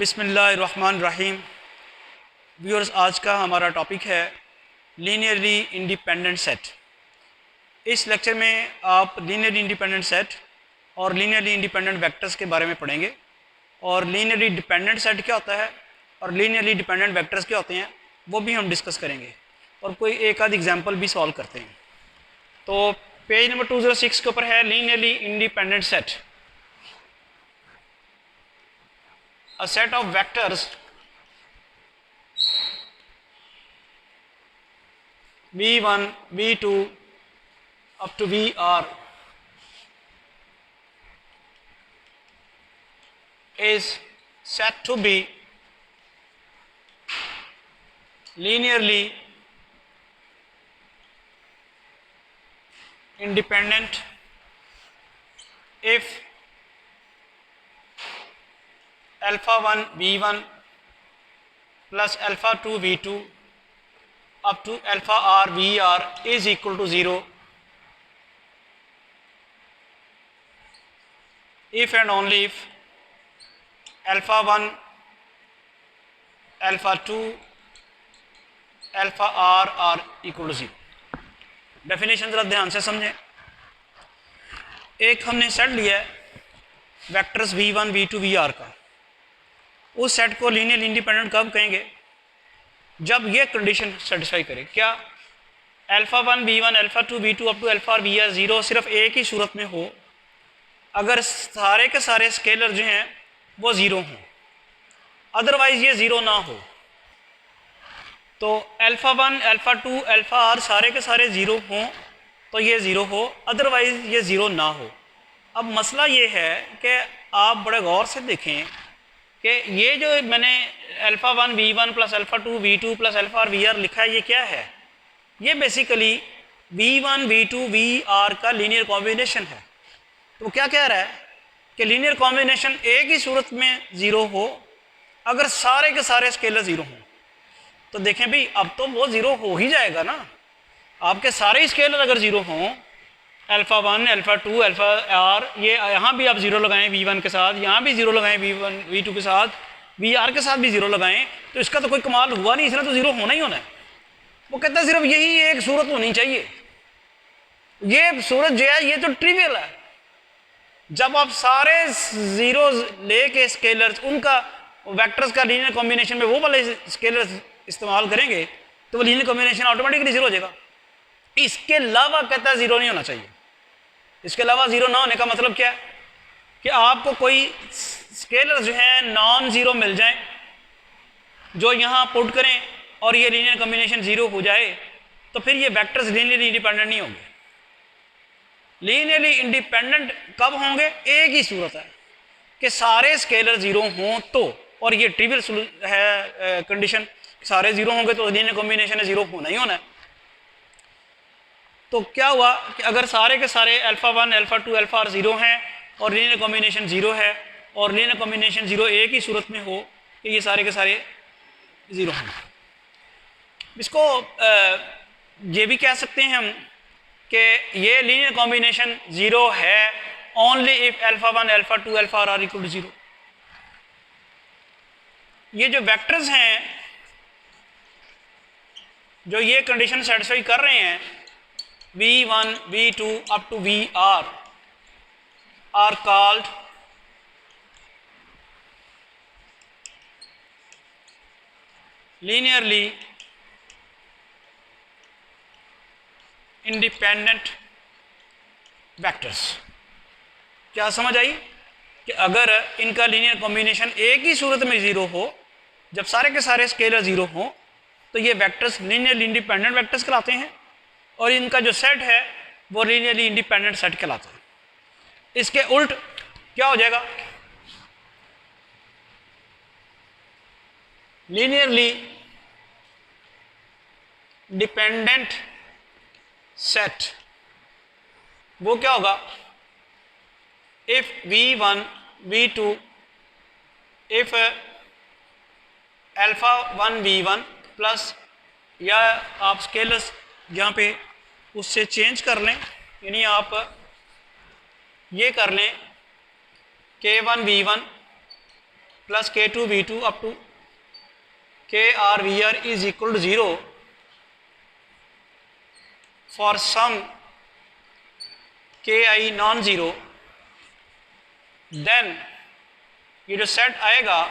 बिस्मिल्लाहिर्रहमानिर्रहीम। व्यूअर्स, आज का हमारा टॉपिक है लीनियरली इंडिपेंडेंट सेट। इस लेक्चर में आप लीनियरली इंडिपेंडेंट सेट और लीनियरली इंडिपेंडेंट वेक्टर्स के बारे में पढ़ेंगे और लीनियरली डिपेंडेंट सेट क्या होता है और लीनियरली डिपेंडेंट वेक्टर्स क्या होते हैं वो भी हम डिस्कस करेंगे और कोई एक आध एग्जांपल भी सॉल्व करते हैं। तो पेज नंबर 206 के ऊपर है linearly independent set. A set of vectors v1, v2 up to vr is said to be linearly independent if alpha 1 v1 plus alpha 2 v2 up to alpha r vr is equal to 0 if and only if alpha 1 alpha 2 alpha r are equal to 0। Definition ज़रा ध्यान से समझें। एक हमने set लिया है vectors v1 v2 vr का। उस सेट को लीनियर इंडिपेंडेंट कब कहेंगे? जब ये कंडीशन सेटिस्फाई करे। क्या? Alpha 1 v1 alpha 2 v2 up to alpha r vr 0 सिर्फ एक ही सूरत में हो, अगर सारे के सारे स्केलर जो हैं वो ज़ीरो हों, अदरवाइज़ ये ज़ीरो ना हो। तो अल्फा 1 अल्फा 2 अल्फा r सारे के सारे ज़ीरो हों तो ये ज़ीरो हो, अदरवाइज़ ये ज़ीरो ना हो। अब मसला ये है कि आप बड़े गौर से देखें कि ये जो मैंने alpha 1 v1 plus alpha 2 v2 plus alpha r vr लिखा है, ये क्या है? ये बेसिकली v1 v2 vr का लीनियर कॉम्बिनेशन है। तो क्या कह रहा है कि लीनियर कॉम्बिनेशन एक ही सूरत में ज़ीरो हो अगर सारे के सारे स्केलर ज़ीरो हों। तो देखें भाई, अब तो वो ज़ीरो हो ही जाएगा ना। आपके सारे स्केलर अगर ज़ीरो हों, अल्फ़ा 1 अल्फ़ा 2 अल्फ़ा आर, ये यहाँ भी आप ज़ीरो लगाएं v1 के साथ, यहाँ भी ज़ीरो लगाएं v1 v2 के साथ, vr के साथ भी ज़ीरो लगाएं, तो इसका तो कोई कमाल हुआ नहीं, इसने तो ज़ीरो होना ही होना है। वो कहता है सिर्फ यही एक सूरत होनी चाहिए। ये सूरत जो है ये तो ट्रिवियल है। जब आप सारे ज़ीरो ले के स्केलर्स उनका वेक्टर्स का लीनियर कॉम्बिनेशन में वो वाले स्केलर्स इस्तेमाल करेंगे तो वो लीनियर कॉम्बिनेशन ऑटोमेटिकली ज़ीरो हो जाएगा। इसके अलावा कहता है ज़ीरो नहीं होना चाहिए। इसके अलावा ज़ीरो ना होने का मतलब क्या है कि आपको कोई स्केलर जो है नॉन ज़ीरो मिल जाए जो यहाँ पुट करें और ये लीनियर कॉम्बिनेशन ज़ीरो हो जाए, तो फिर ये वेक्टर्स लीनियरली इंडिपेंडेंट नहीं होंगे। लीनियरली इंडिपेंडेंट कब होंगे? एक ही सूरत है कि सारे स्केलर ज़ीरो हों तो, और ये ट्रिवियल है कंडीशन, सारे ज़ीरो होंगे तो लीनियर कॉम्बिनेशन ज़ीरो होना ही होना है। तो क्या हुआ कि अगर सारे के सारे alpha 1 alpha 2 alpha r zero हैं और लीनियर कॉम्बिनेशन ज़ीरो है और लीनियर कॉम्बिनेशन ज़ीरो एक ही सूरत में हो कि ये सारे के सारे ज़ीरो हैं। इसको ये भी कह सकते हैं हम कि ये लीनियर कॉम्बिनेशन ज़ीरो है only if alpha 1 alpha 2 alpha r equal to zero. ये जो वेक्टर्स हैं जो ये कंडीशन सेटिस्फाई कर रहे हैं v1 v2 up to vr are called linearly independent vectors। क्या समझ आई कि अगर इनका लीनियर कॉम्बिनेशन एक ही सूरत में ज़ीरो हो, जब सारे के सारे स्केलर ज़ीरो हों, तो ये वेक्टर्स लीनियरली इंडिपेंडेंट वेक्टर्स कहलाते हैं और इनका जो सेट है वो लीनियरली इंडिपेंडेंट सेट कहलाता है। इसके उल्ट क्या हो जाएगा? लीनियरली डिपेंडेंट सेट वो क्या होगा? If v1 v2 if alpha 1 v1 plus, या आप स्केलर्स यहाँ पे उससे चेंज कर लें, यानी आप ये कर लें k1 v1 plus K2V2 up to KRVR is equal to 0 for some KI non zero, then ये जो सेट आएगा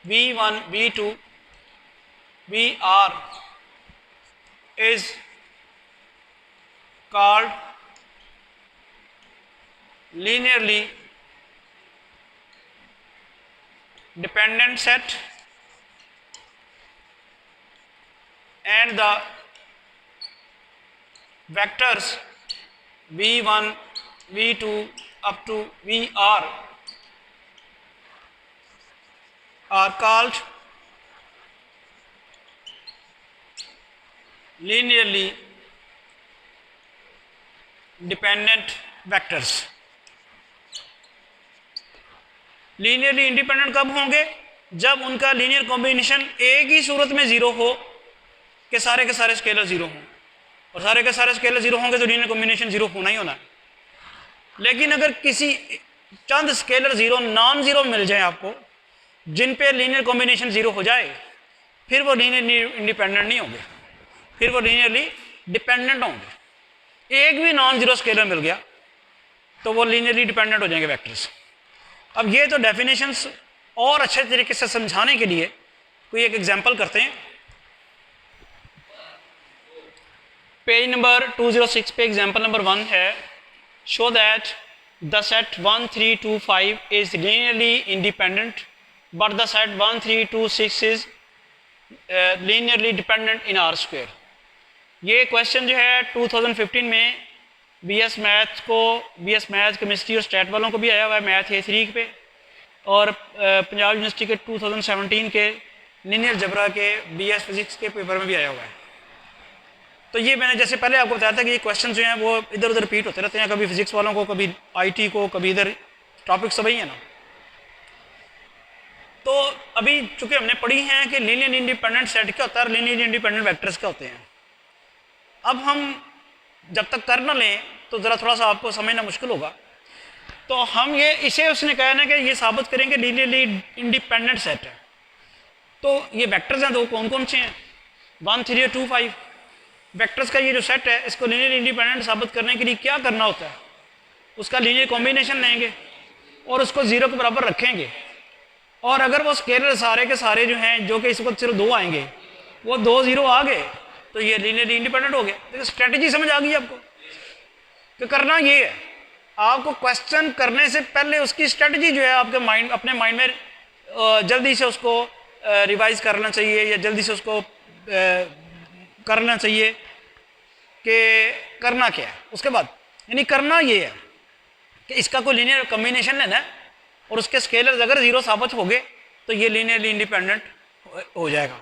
V1 V2 VR is called linearly dependent set, and the vectors V1 V2 up to VR are called linearly dependent vectors. Linearly independent कब होंगे? जब उनका linear combination एक ही सूरत में zero हो कि सारे के सारे स्केलर ज़ीरो हों, और सारे के सारे स्केलर ज़ीरो होंगे तो लीनियर कॉम्बिनेशन ज़ीरो होना ही होना है। लेकिन अगर किसी चंद स्केलर ज़ीरो नॉन ज़ीरो मिल जाए आपको, जिन पे लीनियर कॉम्बिनेशन ज़ीरो हो जाए, फिर वो लीनियरली इंडिपेंडेंट नहीं होंगे, फिर वो लीनियरली डिपेंडेंट होंगे। एक भी नॉन ज़ीरो स्केलर मिल गया तो वो लीनियरली डिपेंडेंट हो जाएंगे वेक्टर्स। अब ये तो डेफिनेशंस और अच्छे तरीके से समझाने के लिए कोई एक एग्जांपल करते हैं। पेज नंबर 206 पे एग्जांपल नंबर 1 है, show that the set 1 3 2 5 is linearly independent but the set 1 3 2 6 is linearly dependent in are square. ये क्वेश्चन जो है 2015 में बीएस मैथ केमिस्ट्री और स्टैट वालों को भी आया हुआ है, मैथ A3 पे, और पंजाब यूनिवर्सिटी के 2017 के लीनियर जबरा के बीएस फिजिक्स के पेपर में भी आया हुआ है। तो ये मैंने जैसे पहले आपको बताया था कि ये क्वेश्चन जो हैं वो इधर उधर रिपीट होते रहते हैं, कभी फिजिक्स वालों को, कभी IT को, कभी इधर, टॉपिक सब ही है ना। तो अभी चूँकि हमने पढ़ी हैं कि लीनियर इंडिपेंडेंट सेट क्या होता है और लीनियर इंडिपेंडेंट वेक्टर्स क्या होते हैं, अब हम जब तक कर ना लें तो ज़रा थोड़ा सा आपको समझना मुश्किल होगा। तो हम ये इसे उसने कहा ना कि ये साबित करेंगे लीनियरली इंडिपेंडेंट सेट है। तो ये वेक्टर्स हैं, तो कौन कौन से हैं? 1 3 और 2 5 वेक्टर्स का ये जो सेट है, इसको लीनियर इंडिपेंडेंट साबित करने के लिए क्या करना होता है? उसका लीनियर कॉम्बिनेशन लेंगे और उसको ज़ीरो के बराबर रखेंगे, और अगर वो स्केलर सारे के सारे जो हैं, जो कि इस वक्त सिर्फ 2 आएंगे, वो 2 ज़ीरो आ गए तो ये लीनियरली इंडिपेंडेंट हो गया। देखिए स्ट्रेटजी समझ आ गई आपको कि करना ये है, आपको क्वेश्चन करने से पहले उसकी स्ट्रेटजी जो है आपके माइंड, अपने माइंड में जल्दी से उसको रिवाइज करना चाहिए, या जल्दी से उसको करना चाहिए कि करना क्या है। उसके बाद यानी करना ये है कि इसका कोई लीनियर कॉम्बिनेशन लेना है, और उसके स्केलर्स अगर ज़ीरो साबित हो गए तो ये लीनियरली इंडिपेंडेंट हो जाएगा,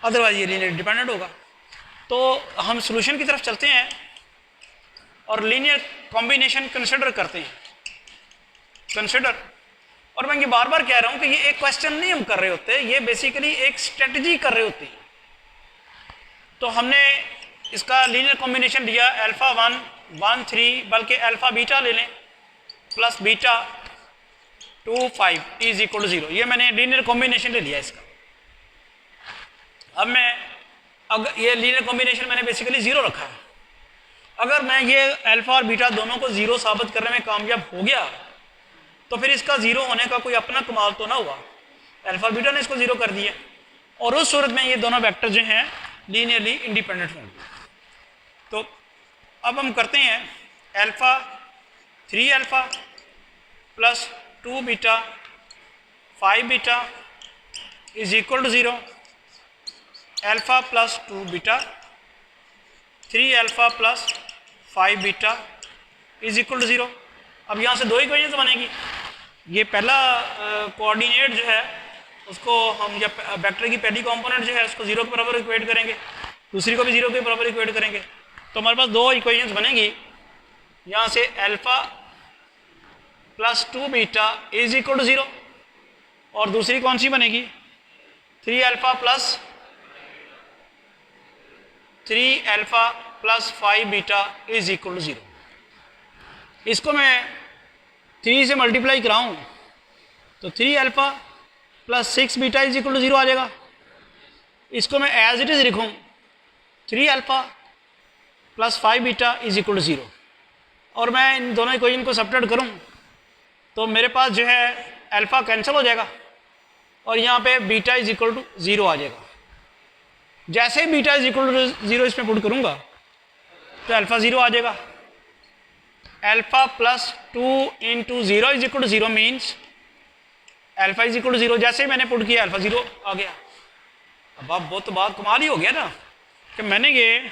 अदरवाइज ये लीनियर डिपेंडेंट होगा। तो हम सॉल्यूशन की तरफ चलते हैं और लीनियर कॉम्बिनेशन कंसिडर करते हैं। कंसिडर, और मैं ये बार बार कह रहा हूँ कि ये एक क्वेश्चन नहीं हम कर रहे होते, ये बेसिकली एक स्ट्रेटजी कर रहे होते हैं। तो हमने इसका लीनियर कॉम्बिनेशन लिया अल्फा 1 1 3, बल्कि अल्फा बीटा ले लें, plus beta 2 5 is equal to 0। ये मैंने लीनियर कॉम्बिनेशन ले लिया इसका। अब मैं अगर ये लीनियर कॉम्बिनेशन मैंने बेसिकली 0 रखा है, अगर मैं ये अल्फा और बीटा दोनों को 0 साबित करने में कामयाब हो गया तो फिर इसका 0 होने का कोई अपना कमाल तो ना हुआ, अल्फा और बीटा ने इसको 0 कर दिया, और उस सूरत में ये दोनों वेक्टर जो हैं लीनियरली इंडिपेंडेंट होंगे। तो अब हम करते हैं alpha 3 alpha plus 2 beta 5 beta is equal to 0, alpha plus 2 beta 3 alpha plus 5 beta is equal to 0। अब यहाँ से 2 इक्वेशंस बनेगी। ये पहला कोऑर्डिनेट जो है उसको हम, या वेक्टर की पहली कंपोनेंट जो है उसको 0 के बराबर इक्वेट करेंगे, दूसरी को भी 0 के बराबर इक्वेट करेंगे, तो हमारे पास 2 इक्वेशंस बनेगी। यहाँ से alpha plus 2 beta is equal to 0, और दूसरी कौन सी बनेगी? 3 alpha plus 3 alpha plus 5 beta is equal to 0। इसको मैं 3 से मल्टीप्लाई कराऊँ तो 3 alpha plus 6 beta is equal to 0 आ जाएगा। इसको मैं एज इट इज़ लिखूँ 3 alpha plus 5 beta is equal to 0, और मैं इन दोनों इक्वेशन को सब्ट्रैक्ट करूँ तो मेरे पास जो है अल्फ़ा कैंसिल हो जाएगा और यहाँ पे बीटा इज इक्वल टू 0 आ जाएगा। जैसे ही बीटा इज इक्वल टू 0 इसमें पुट करूँगा तो अल्फ़ा 0 आ जाएगा। Alpha plus 2 into 0 is equal to 0 means alpha is equal to 0। जैसे ही मैंने पुट किया अल्फ़ा 0 आ गया। अब आप बहुत बात कमाल ही हो गया ना कि मैंने ये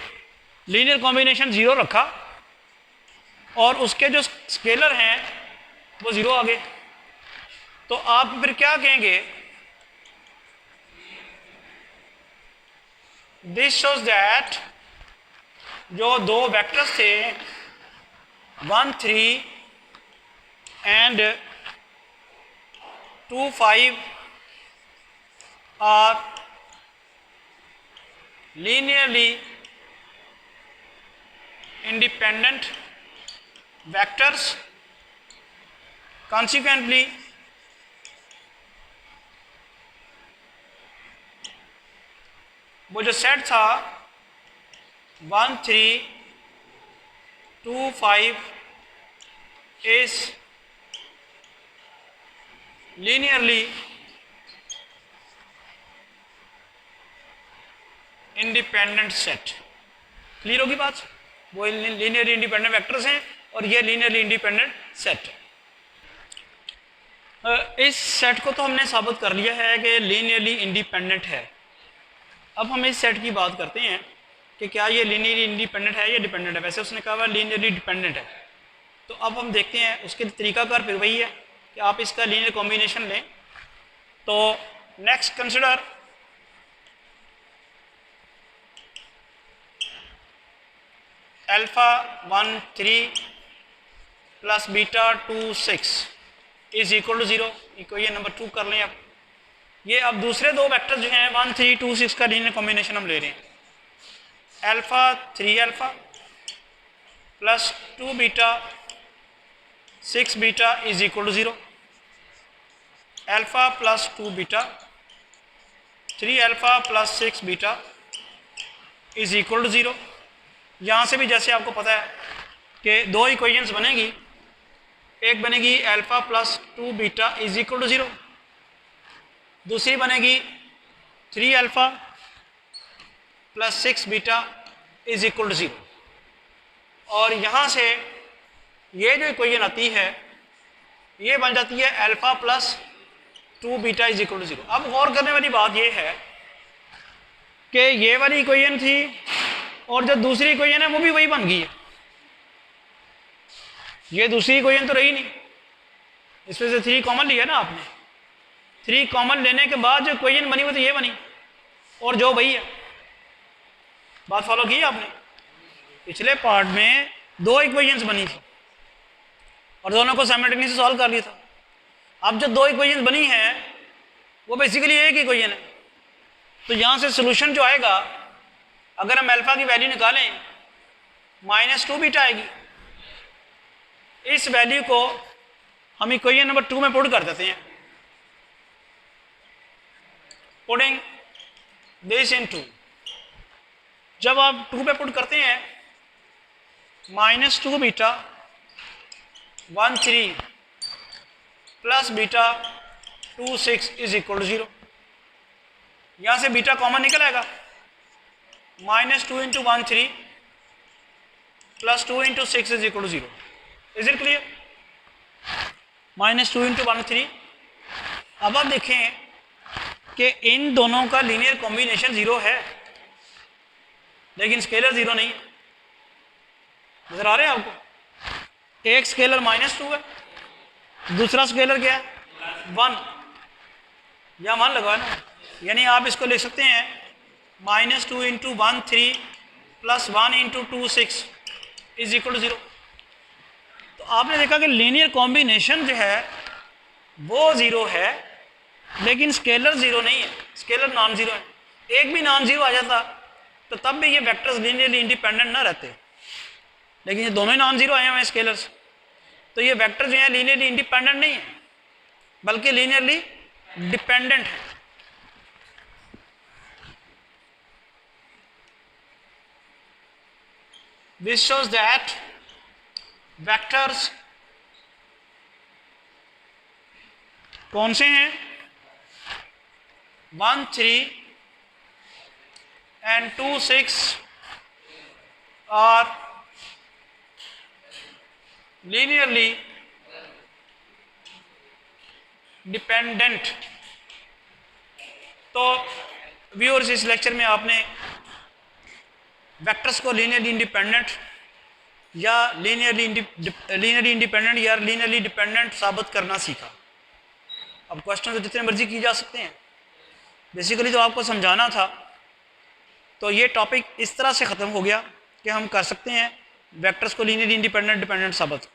लीनियर कॉम्बिनेशन 0 रखा और उसके जो स्केलर हैं वो 0 आ गए। तो आप फिर क्या कहेंगे, दिस शोज दैट जो दो वेक्टर्स थे 1 3 and 2 5 are linearly independent vectors, consequently वो जो सेट था 1 3 2 5 is linearly independent set. Clear होगी बात? वो लीनियरली इंडिपेंडेंट वेक्टर्स हैं और ये लीनियरली इंडिपेंडेंट सेट। इस सेट को तो हमने साबित कर लिया है कि लीनियरली इंडिपेंडेंट है। अब हम इस सेट की बात करते हैं कि क्या ये लीनियरली इंडिपेंडेंट है या डिपेंडेंट है। वैसे उसने कहा लीनियरली डिपेंडेंट है, तो अब हम देखते हैं उसके तरीकाकार फिर वही है कि आप इसका लीनियर कॉम्बिनेशन लें। तो next consider alpha 1 3 plus beta 2 6 is equal to 0। Equation number 2 कर लें। अब ये अब दूसरे दो वेक्टर जो हैं 1 3 2 6 का लीनियर कॉम्बिनेशन हम ले रहे हैं। Alpha 3 alpha plus 2 beta 6 beta is equal to 0। Alpha plus 2 beta 3 alpha plus 6 beta is equal to 0। यहाँ से भी जैसे आपको पता है कि दो इक्वेशंस बनेगी, एक बनेगी alpha plus 2 beta is equal to 0, दूसरी बनेगी 3 alpha plus 6 beta is equal to 0। और यहाँ से ये जो इक्वेशन आती है ये बन जाती है alpha plus 2 beta is equal to 0। अब गौर करने वाली बात ये है कि ये वाली इक्वेशन थी और जो दूसरी इक्वेशन है वो भी वही बन गई है। ये दूसरी इक्वेशन तो रही नहीं, इसमें से 3 कॉमन लिया ना आपने। 3 कॉमन लेने के बाद जो इक्वेशन बनी वो तो ये बनी और जो वही है। बात फॉलो की आपने? पिछले पार्ट में 2 इक्वेशंस बनी थी और दोनों को साइमल्टेनियसली सॉल्व कर लिया था। अब जो 2 इक्वेशंस बनी हैं वो बेसिकली एक ही इक्वेशन है। तो यहाँ से सोल्यूशन जो आएगा, अगर हम अल्फ़ा की वैल्यू निकालें -2 बीटा आएगी। इस वैल्यू को हम इक्वेशन नंबर 2 में पुट कर देते हैं। पुटिंग दिस इन 2, जब आप 2 पे पुट करते हैं -2 beta 1 3 plus beta 2 6 is equal to 0। यहाँ से बीटा कॉमन निकल आएगा। -2 into 1 3 plus 2 into 6 is equal to 0। Is it clear? -2 into 1 3। अब आप देखें कि इन दोनों का लीनियर कॉम्बिनेशन 0 है लेकिन स्केलर 0 नहीं है। नजर आ रहे हैं आपको? एक स्केलर -2 है, दूसरा स्केलर क्या है 1, या 1 लगा ना। यानी आप इसको लिख सकते हैं -2 into 1 3 plus 1 into 2 6 is equal to 0। तो आपने देखा कि लीनियर कॉम्बिनेशन जो है वो 0 है लेकिन स्केलर 0 नहीं है, स्केलर नॉन ज़ीरो है। एक भी नॉन ज़ीरो आ जाता तो तब भी ये वेक्टर्स लीनियरली इंडिपेंडेंट ना रहते, लेकिन ये दोनों ही नॉन ज़ीरो आए हुए हैं स्केलर्स, तो ये वेक्टर जो है लीनियरली इंडिपेंडेंट नहीं है। बल्कि लीनियरली डिपेंडेंट है। दिस शोज दैट वेक्टर्स कौन से हैं, 1 3 and 2 6 are linearly dependent। तो व्यूअर्स, इस लेक्चर में आपने वेक्टर्स को लीनियरली इंडिपेंडेंट या लीनियरली इंडिपेंडेंट या लीनियरली डिपेंडेंट साबित करना सीखा। अब क्वेश्चन तो जितने मर्जी किए जा सकते हैं, बेसिकली तो आपको समझाना था। तो ये टॉपिक इस तरह से ख़त्म हो गया कि हम कर सकते हैं वेक्टर्स को लीनियरली इंडिपेंडेंट डिपेंडेंट साबित।